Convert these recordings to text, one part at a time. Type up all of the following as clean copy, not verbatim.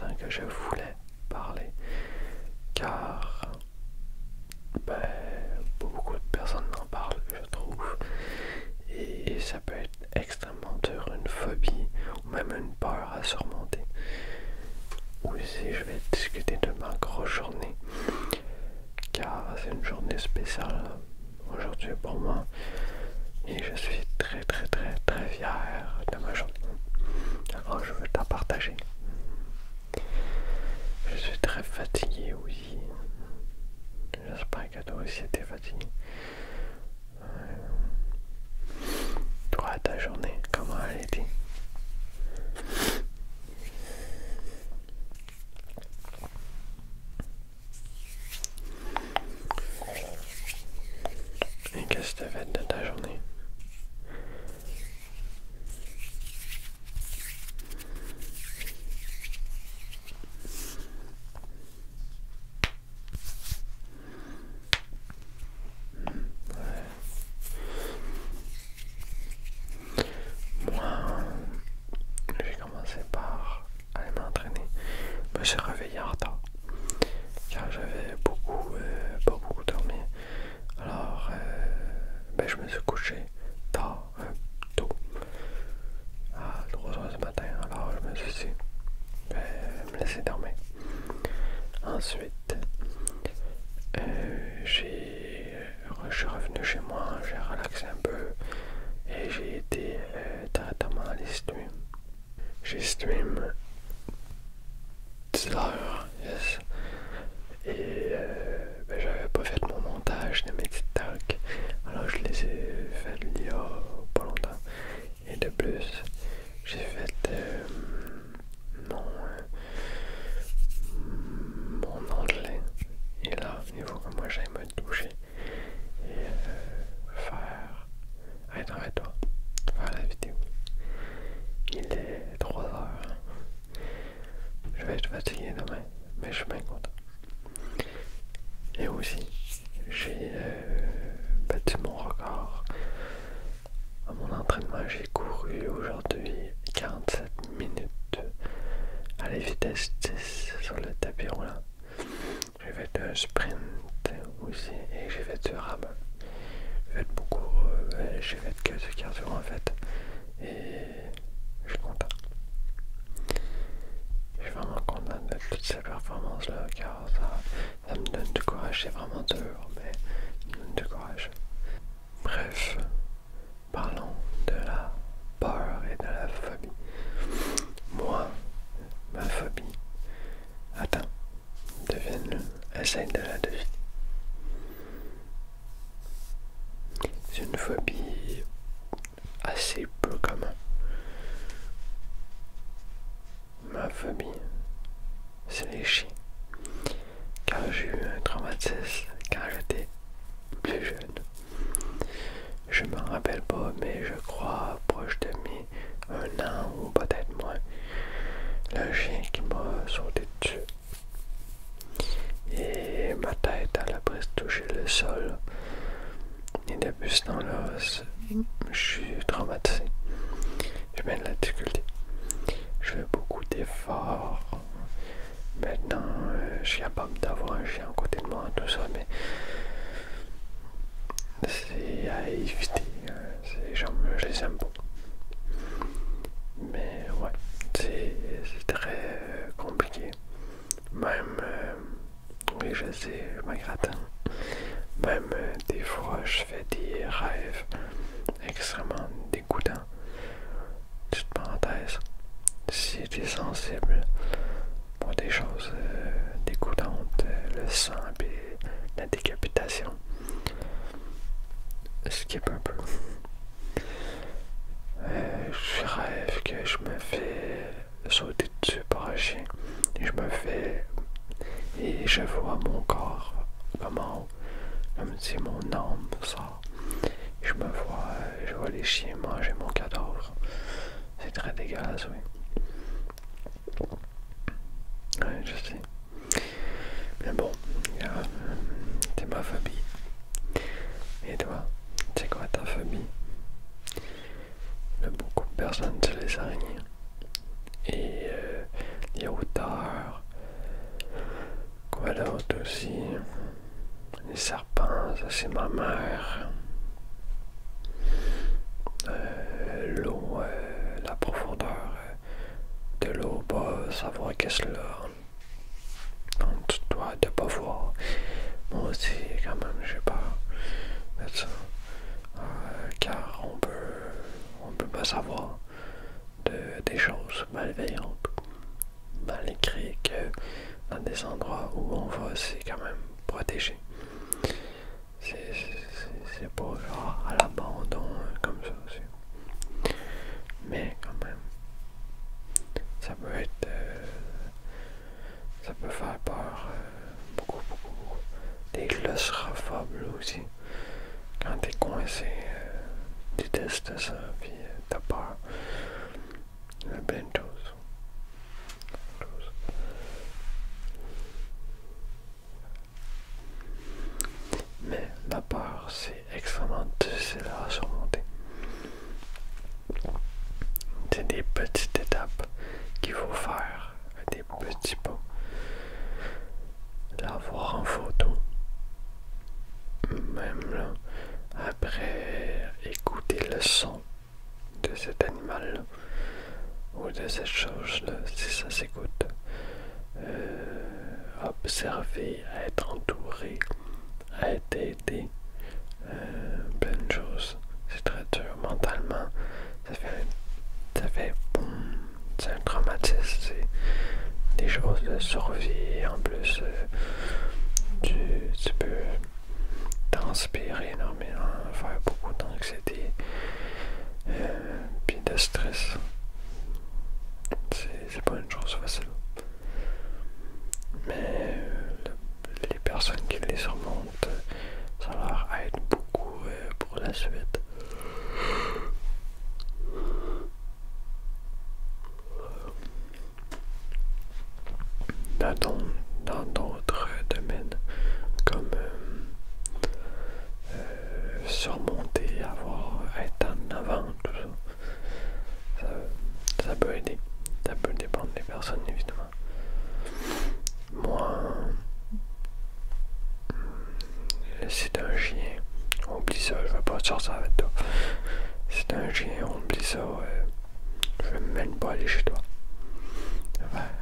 intéressant que je voulais parler, car pas beaucoup de personnes en parlent, je trouve, et ça peut être extrêmement dur, une phobie ou même une peur à surmonter. Aussi, je vais discuter de ma grosse journée, car c'est une journée spéciale aujourd'hui pour moi, et je suis très très très très fier de ma journée. Alors, je veux t'en partager. Je suis très fatigué aussi. J'espère que toi aussi t'es fatigué. Toi, ta journée, comment elle était? Et qu'est-ce que tu as fait de ta journée? Moi, j'ai commencé par aller m'entraîner. Je me suis réveillé en retard, car j'avais pas beaucoup dormi. Alors, je me suis couché tard, tôt, à 3 heures du matin. Alors, je me suis dit, me laisser dormir. Ensuite, je suis revenu chez moi, j'ai relaxé un peu et j'ai été directement à les streams. J'ai stream 10 heures, yes. Et j'avais pas fait mon montage de mes TikTok, alors je les ai fait il y a pas longtemps. Et de plus, j'ai fait mon onglet. Et là, il faut que moi j'aille me doucher et être avec toi, faire la vidéo. Il est 3 heures. Je vais être fatigué demain, mais je suis bien content. Et aussi, j'ai battu mon record. À mon entraînement, j'ai couru aujourd'hui 47 minutes à la vitesse 10 sur le tapis roulant. J'ai fait un sprint aussi et j'ai fait du rameur. J'ai fait beaucoup, j'ai fait que du cardio en fait. Et je suis content. Je suis vraiment content de toutes ces performances-là, car ça me donne du courage. C'est vraiment dur, mais ça me donne du courage. Bref, parlons de la peur et de la phobie. Moi, ma phobie, attends, devine-le, essaye de la deviner. C'est une phobie assez peu commune. Ma phobie, c'est les chiens. Car j'ai eu un traumatisme quand j'étais plus jeune. Je me rappelle pas, mais je crois proche de mes 1 an ou peut-être moins. Le chien qui m'a sauté dessus. Et ma tête, elle a presque touché le sol. Et depuis ce temps-là, je suis traumatisé. J'ai bien de la difficulté. Je fais beaucoup d'efforts. Maintenant, je suis capable d'avoir un chien à côté de moi, tout ça, mais c'est à éviter. Je les aime pas. Mais ouais, c'est très compliqué. Même, oui, je sais, je me gratte. Même des fois, je fais des rêves extrêmement dégoûtants. Petite parenthèse, si tu es sensible pour des choses dégoûtantes, le sang et la décapitation, skip un peu. Je rêve que je me fais sauter dessus par un chien et je vois mon corps comme si mon âme sort. Et je vois les chiens manger mon cadavre. C'est très dégueulasse, oui. Ouais, je sais. Mais bon, c'est ma phobie. Et toi, c'est quoi ta phobie? Il y a beaucoup de personnes, c'est les araignées. Et les hauteurs, l'autre aussi. Les serpents, ça c'est ma mère. L'eau, la profondeur de l'eau, pas savoir qu'est-ce que là. Donc tu dois de pas voir. Moi aussi, quand même, j'ai peur de ça. Car on peut pas savoir des choses malveillantes. Malgré que dans des endroits où on va, c'est quand même protégé. C'est pas genre à l'abandon comme ça aussi. Mais quand même, ça peut être. Ça peut faire peur beaucoup, beaucoup, beaucoup. Des claustrophobes aussi. Quand t'es coincé, tu détestes ça, puis t'as peur. Il y a plein de choses. Mais la peur, c'est extrêmement difficile à surmonter. C'est des petites étapes qu'il faut faire, des petits pas. La voir en photo, même là, après écouter le son de cet animal-là, ou de cette chose-là, si ça s'écoute. Observer, être entouré, être aidé, plein de choses. C'est très dur mentalement. Ça fait boum, c'est un traumatisme, c'est des choses de survie. En plus, tu peux transpirer énormément, faire beaucoup d'anxiété, puis de stress. C'est pas une chose facile. Mais les personnes qui les surmontent, ça leur aide beaucoup pour la suite. Dans d'autres domaines, comme surmonter, être en avant, tout ça, ça peut aider. Ça peut dépendre des personnes, évidemment. Moi, si t'es un chien, oublie ça, je vais pas te sortir avec toi. Si t'es un chien, oublie ça, je vais même pas aller chez toi.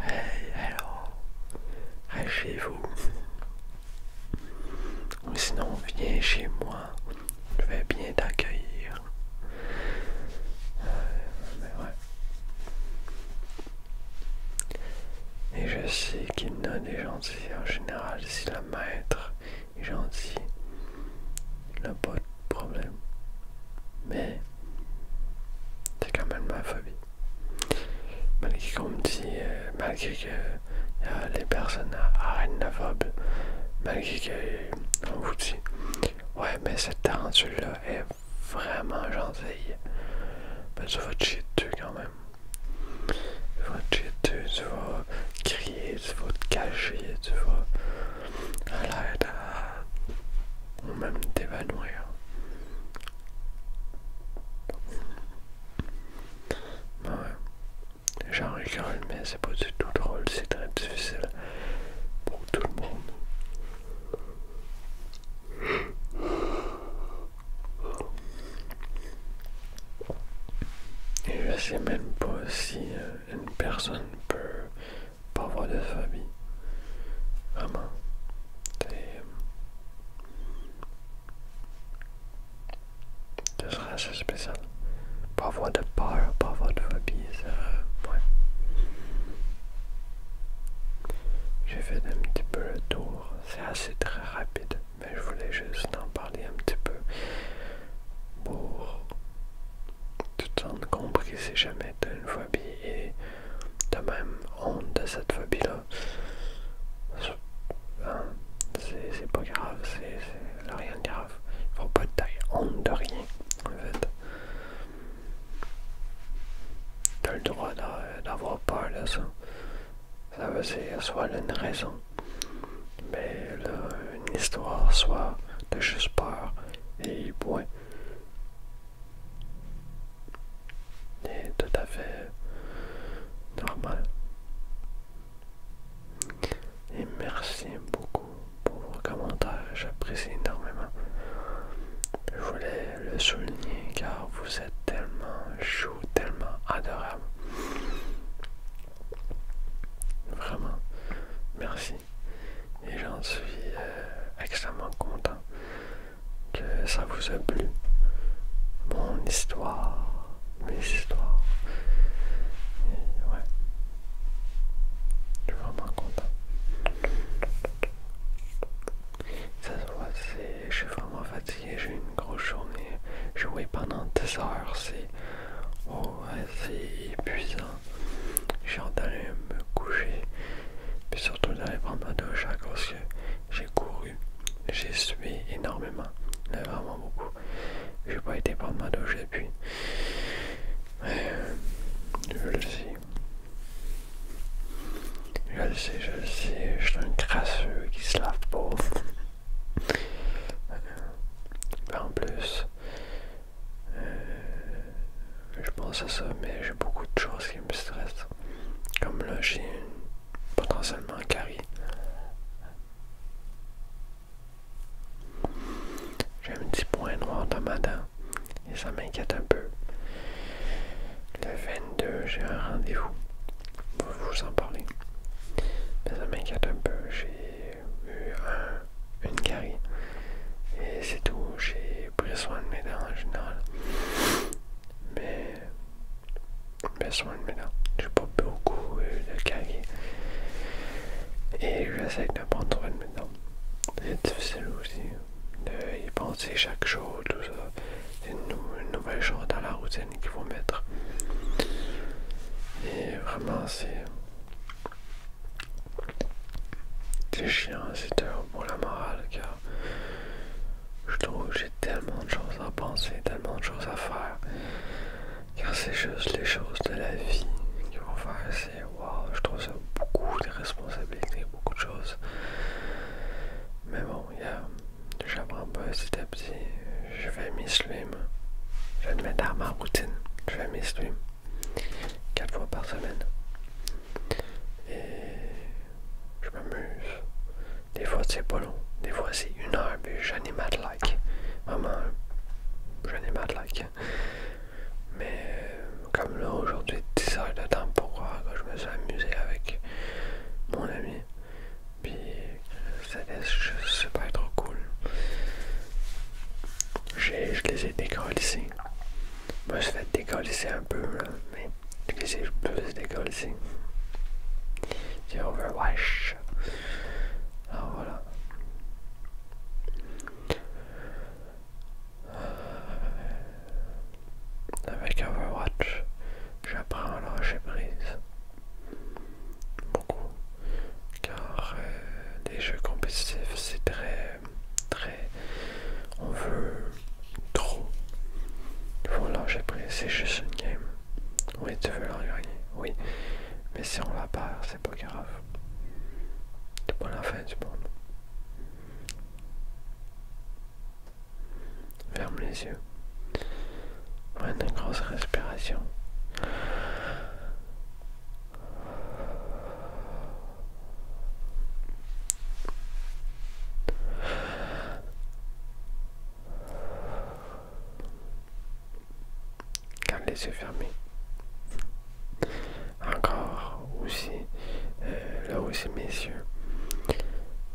Hey, hello, reste chez vous. Ou sinon, viens chez moi, je vais bien t'accueillir. Mais ouais. Et je sais qu'il y en a des gentils en général. Si le maître est gentil, il n'a pas de problème. Mais c'est quand même ma phobie. Malgré qu'on me dit, malgré que les personnes arachnophobes, malgré qu'on vous dit, ouais, mais cette tarentule-là est vraiment gentille, ben tu vas te chier dessus quand même. Tu vas te chier dessus, tu vas crier, tu vas te cacher, tu vas à l'aide ou même t'évanouir. Ben ouais, j'en rigole, mais c'est pas du tout drôle, c'est très difficile pour tout le monde. Et je sais même pas si une personne peut pas avoir de phobie. Vraiment. Ce serait assez spécial. Pas avoir de peur, pas avoir de phobie, ça. Ouais. J'ai fait un petit peu le tour. C'est assez très rapide. Mais je voulais juste en parler un petit peu. Pour tout te rendre compris si jamais t'as une phobie et t'as même honte de cette phobie-là. C'est pas grave, c'est rien de grave. Faut pas que t'aies honte de rien, en fait. T'as le droit d'avoir peur de ça. Ça veut dire soit une raison, mais là, une histoire, soit t'as juste peur et point. C'est tout à fait normal. Et merci beaucoup pense à ça, mais j'ai beaucoup de choses qui me stressent. Comme là, j'ai potentiellement un carie. J'ai un petit point noir dans ma dent et ça m'inquiète un peu. Le 22, j'ai un rendez-vous. Je vais vous en parler. Mais ça m'inquiète un peu. J'ai eu une carie. Et c'est tout. J'ai pris soin de mes dents en général. Mais soin de mes dents. J'ai pas beaucoup eu de carie. Et j'essaie de prendre soin de mes dents. C'est difficile aussi de y penser chaque jour, tout ça. C'est une nouvelle chose dans la routine qu'il faut mettre. Et vraiment, c'est chiant, c'est dur pour la morale, car je trouve que j'ai tellement de choses à penser, tellement de choses à faire. Car c'est juste les choses de la vie qu'il faut faire. C'est wow, je trouve ça beaucoup de responsabilités, beaucoup de choses. Mais bon, j'apprends pas petit à petit. Je vais m'y swim. Je vais me mettre dans ma routine. Je vais m'y swim 4 fois par semaine. Et je m'amuse. Des fois c'est pas long. Des fois c'est 1 heure, puis j'en ai mat like. Vraiment, j'en ai mat like. Mais comme là aujourd'hui, 10 heures de temps pour voir que je me suis amusé avec mon ami. Puis ça laisse juste super trop cool. Je les ai décollissés. Moi je fait décollisser un peu là, mais je les ai plus décollissés. C'est Overwatch. Alors voilà. Avec Overwatch, j'apprends à lâcher prise. Beaucoup. Car les jeux compétitifs, c'est très, on veut trop. Il faut lâcher prise, c'est juste une game. Oui, tu veux la gagner, oui. Mais si on la perd, c'est pas grave. C'est pas la fin du monde. Ferme les yeux. Prends une grosse respiration. Garde les yeux fermés. Encore aussi, là aussi mes yeux.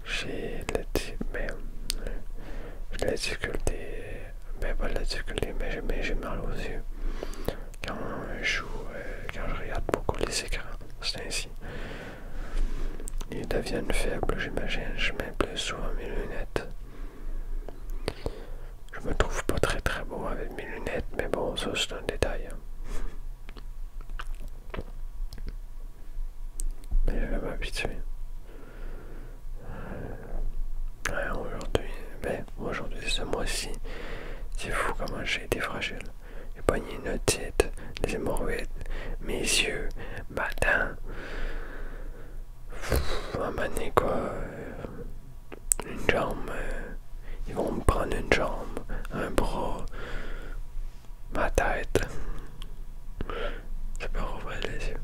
J'ai la difficulté, ben pas la difficulté, mais j'ai mal aux yeux. Quand quand je regarde beaucoup les écrans, c'est ainsi. Ils deviennent faibles, j'imagine. Je mets plus souvent mes lunettes. Je me trouve pas très très beau avec mes lunettes, mais bon, ça c'est un détail. Mais je vais m'habituer. Aujourd'hui, ce mois-ci, c'est fou comment j'ai été fragile. J'ai pogné une otite, des hémorroïdes, mes yeux, ma dent. À un moment donné, quoi, une jambe, ils vont me prendre une jambe, un bras, ma tête. Je peux rouvrir les yeux.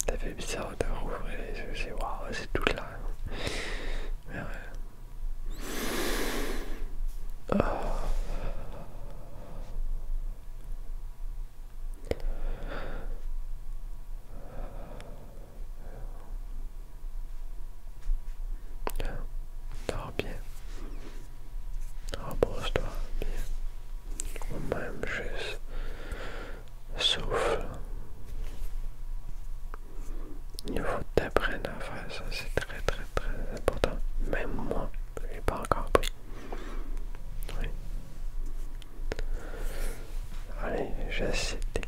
Ça fait bizarre de rouvrir les yeux, c'est waouh, c'est tout clair. Mais ouais. Oh. Dors bien. Repose-toi bien. Ou même juste souffle. Il faut t'apprendre à faire ça, c'est très très très important. Même moi, je n'ai pas encore pris. Oui. Allez, j'essaie de